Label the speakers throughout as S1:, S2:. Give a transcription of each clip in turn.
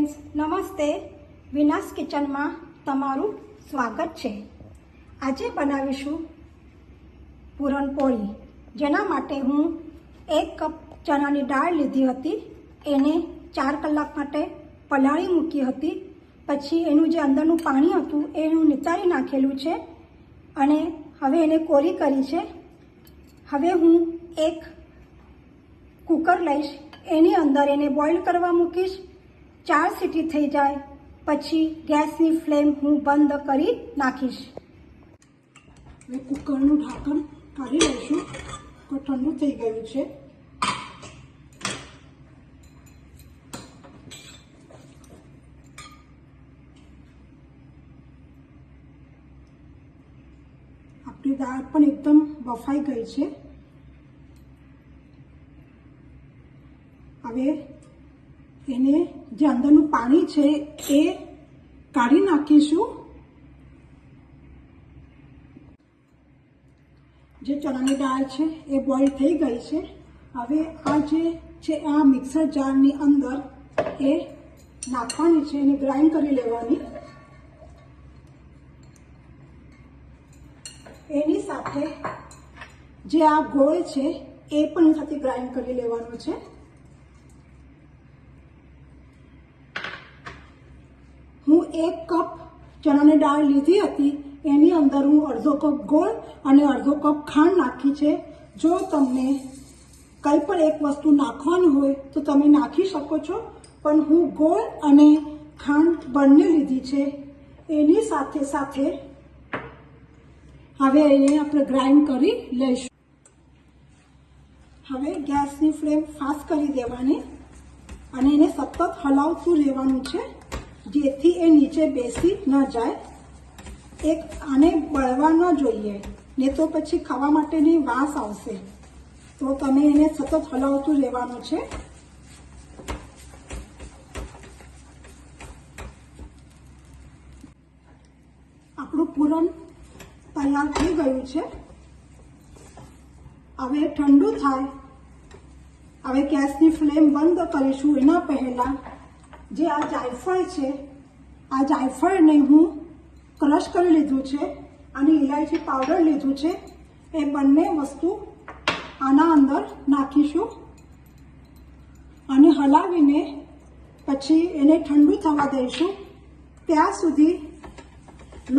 S1: Friends, નમસ્તે. વિનાશ કિચનમાં તમારું સ્વાગત છે. આજે બનાવીશું પૂરણપોળી, જેના માટે હું 1 કપ ચણાની દાળ લીધી હતી. એને 4 કલાક માટે પલાળી મૂકી હતી. પછી એનું જે અંદરનું પાણી હતું એ હું નિતારી નાખેલું છે અને હવે એને કોરી કરી છે. હવે હું એક કુકર લઈશ, એની અંદર એને બોઇલ કરવા મૂકીશ. 4 સીટી થઈ જાય પછી ગેસની ફ્લેમ હું બંધ કરી નાખીશ. હવે કુકરનું ઢાંકણ કાઢી લઈશું. તો ઠંડુ થઈ ગયું છે. આપણી દાળ પણ એકદમ બફાઈ ગઈ છે. હવે એને જે અંદરનું પાણી છે એ કાઢી નાખીશું. જે ચણાની દાળ છે એ બોઇલ થઈ ગઈ છે. હવે આ જે છે આ મિક્સર જારની અંદર એ નાખવાની છે, એને ગ્રાઇન્ડ કરી લેવાની. એની સાથે જે આ ગોળ છે એ પણ સાથે ગ્રાઇન્ડ કરી લેવાનો છે. હું 1 કપ ચણાની દાળ લીધી હતી, એની અંદર હું અડધો કપ ગોળ અને અડધો કપ ખાંડ નાખી છે. જો તમને કંઈ પણ એક વસ્તુ નાખવાની હોય તો તમે નાખી શકો છો, પણ હું ગોળ અને ખાંડ બંને લીધી છે. એની સાથે સાથે હવે એને આપણે ગ્રાઇન્ડ કરી લઈશું. હવે ગેસની ફ્લેમ ફાસ્ટ કરી દેવાની અને એને સતત હલાવતું રહેવાનું છે, જેથી એ નીચે બેસી ન જાય. આને બળવા ન જોઈએ, ને તો પછી ખાવા માટેની વાસ આવશે. તો તમે એને સતત હલાવતું રહેવાનું છે. આપણું પૂરણ તૈયાર થઈ ગયું છે. હવે ઠંડુ થાય. હવે ગેસની ફ્લેમ બંધ કરીશું. એના પહેલા જે આ જાયફળ છે, આ જાયફળને હું ક્રશ કરી લીધું છે અને ઇલાયચી પાવડર લીધું છે. એ બંને વસ્તુ આના અંદર નાખીશું અને હલાવીને પછી એને ઠંડુ થવા દઈશું. ત્યાં સુધી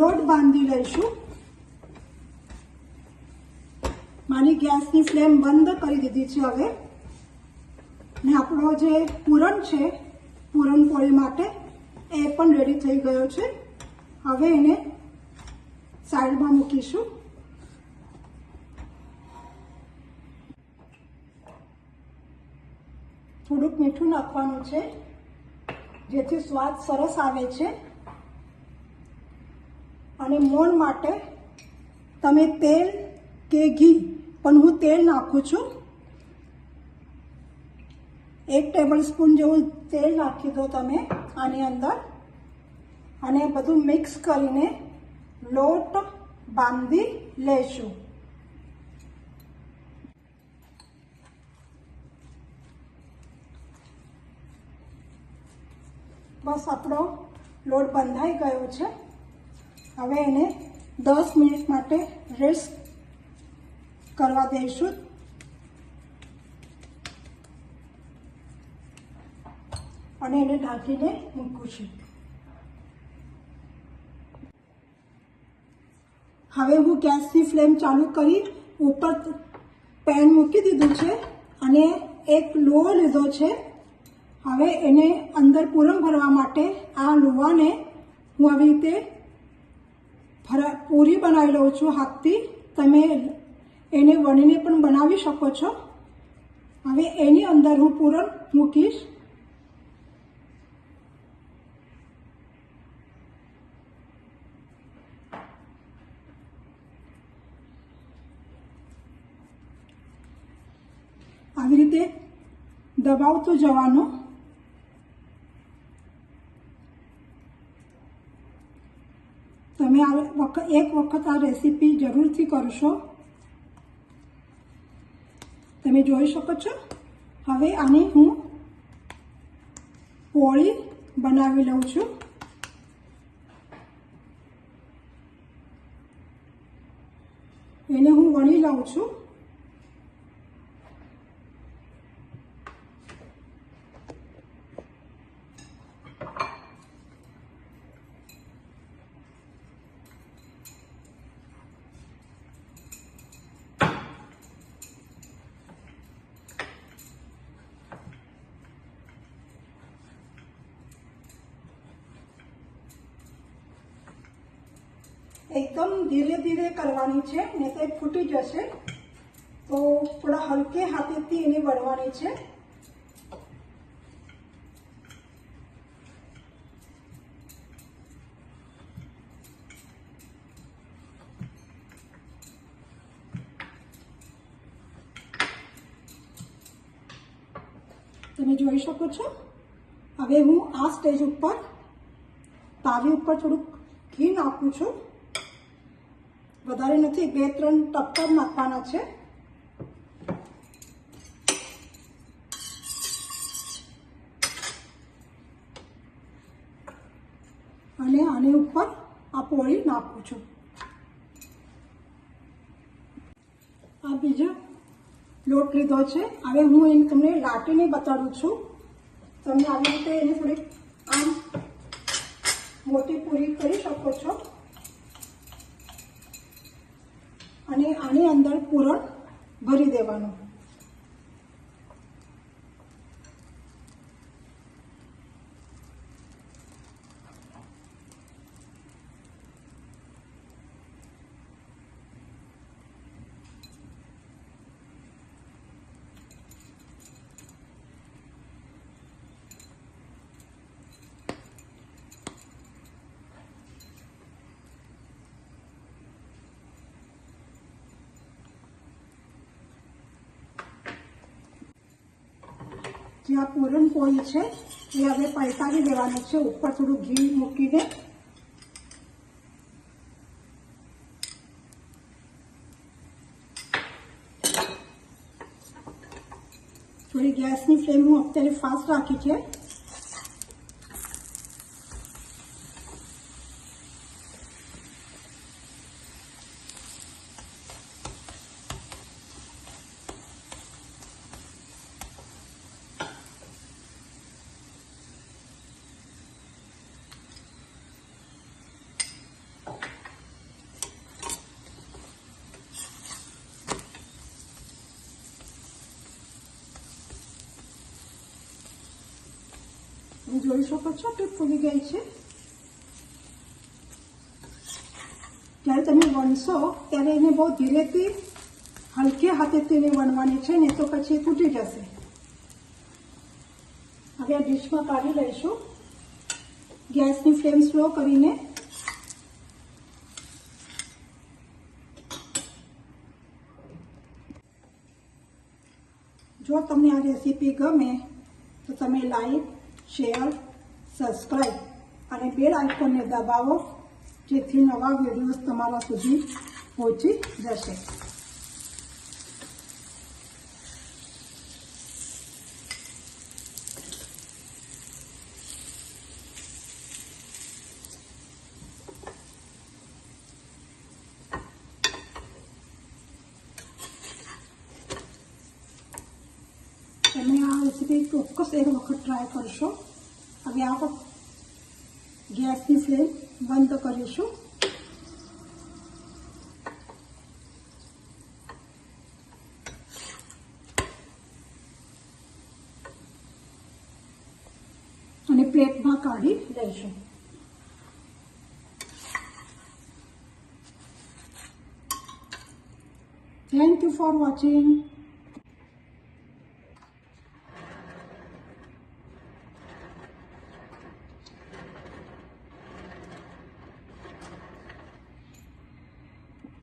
S1: લોટ બાંધી લઈશું. મારી ગેસની ફ્લેમ બંધ કરી દીધી છે. હવે ને આપણો જે પૂરણ છે પૂરણપોળી માટે એ પણ રેડી થઈ ગયો છે. હવે એને સાઈડમાં મૂકીશું. થોડુંક મીઠું નાખવાનું છે, જેથી સ્વાદ સરસ આવે છે. અને મોણ માટે તમે તેલ કે ઘી, પણ હું તેલ નાખું છું. 1 ટેબલ સ્પૂન જેવું તેલ નાખી દો તમે આની અંદર અને બધું મિક્સ કરીને લોટ બાંધી લેશું. બસ આપણો લોટ બંધાઈ ગયો છે. હવે એને 10 મિનિટ માટે રેસ્ટ કરવા દઈશું. અને એને ઢાંકીને મૂકું છું. હવે હું ગેસની ફ્લેમ ચાલુ કરી ઉપર પેન મૂકી દીધું છે અને એક લોહો લીધો છે. હવે એને અંદર પૂરણ ભરવા માટે આ લોહાને હું આવી રીતે પૂરી બનાવી લઉં છું હાથથી. તમે એને વણીને પણ બનાવી શકો છો. હવે એની અંદર હું પૂરણ મૂકીશ. આવી રીતે દબાવતું જવાનું. તમે એક વખત આ રેસીપી જરૂરથી કરશો. તમે જોઈ શકો છો. હવે આની હું પોળી બનાવી લઉં છું. એને હું વણી લઉં છું. એકદમ ધીરે ધીરે કરવાની છે, નહીં તો ફૂટી જશે. તો થોડા હલકે હાથેથી એને વળવાની છે. તમે જોઈ શકો છો. હવે હું આ સ્ટેજ ઉપર તાવી ઉપર થોડુંક ઘી નાખું છું. વધારે નથી, 2-3 ટપકા નાખવાના છે. અને આની ઉપર આ પોળી નાખું છું. આ બીજો લોટ લીધો છે. હવે હું એને તમને લાટીને બતાડું છું. તમે આવી રીતે એને થોડીક આમ મોટી પૂરી કરી શકો છો. અને આની અંદર પૂરણ ભરી દેવાનું. જે આ પૂરણપોળી છે એ હવે પલટાવી દેવાનું છે. ઉપર થોડું ઘી મૂકીને થોડી ગેસની ફ્લેમ હું અત્યારે ફાસ્ટ રાખી છે. જોઈ શકો છો કે ફૂલી ગઈ છે. જ્યારે તમે વણશો ત્યારે એને બહુ ધીરેથી હલકે હાથેથી એને વણવાની છે, ને તો પછી તૂટી જશે. હવે આ ડીશમાં કાઢી લઈશું. ગેસની ફ્લેમ સ્લો કરીને જો તમને આ રેસીપી ગમે તો તમે લાઈક, શેર, સબસ્ક્રાઈબ અને બેલ આઇકોનને દબાવો, જેથી નવા વિડીયોઝ તમારા સુધી પહોંચી જશે. તમે આ રેસીપી ચોક્કસ એક વખત ટ્રાય કરશો. હવે આ ગેસની ફ્લેમ બંધ કરીશું. અને પ્લેટમાં કાઢી લઈશું. Thank you for watching.